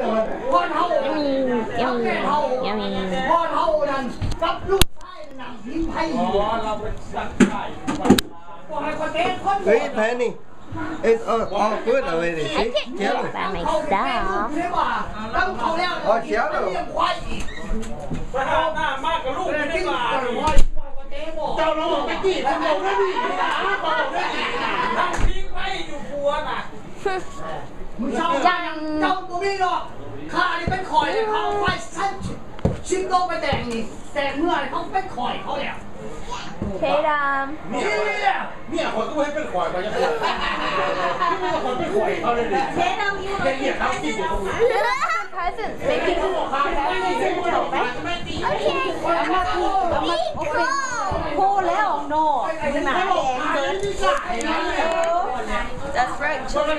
พ่อเท่าพ่อเท่านั้นกับลูกชายนั่นหิ้งไผ่เราเป็นสัตว์ใหญ่ก็ให้คนเต้นคน Hey, Penny. It's all good already. See? Chill. By myself. อ๋อเขียวเหรอ ไปหาหน้ามากกับลูกไม่ได้มาเจ้าเราบอกไปจีบเราได้ดีนะบอกได้ดีนะทำทิ้งไว้อยู่ครัวน่ะเจ้าตัวนี้หรอกข้านี่เป็นข่อยเขาไว้ชั้นชิมโตไปแต่งนี่แต่เมื่อเขาเป็นข่อยเขาแล้วเคดาม เนี่ยคนก็ให้เป็นข่อยไปยังไงคนเป็นข่อยเขาเลยดิเคดามอยู่เนี่ยเขาที่อยู่ตรงนี้ present maybe โอเคพูดแล้ว no หนาแดงเกิน that's right children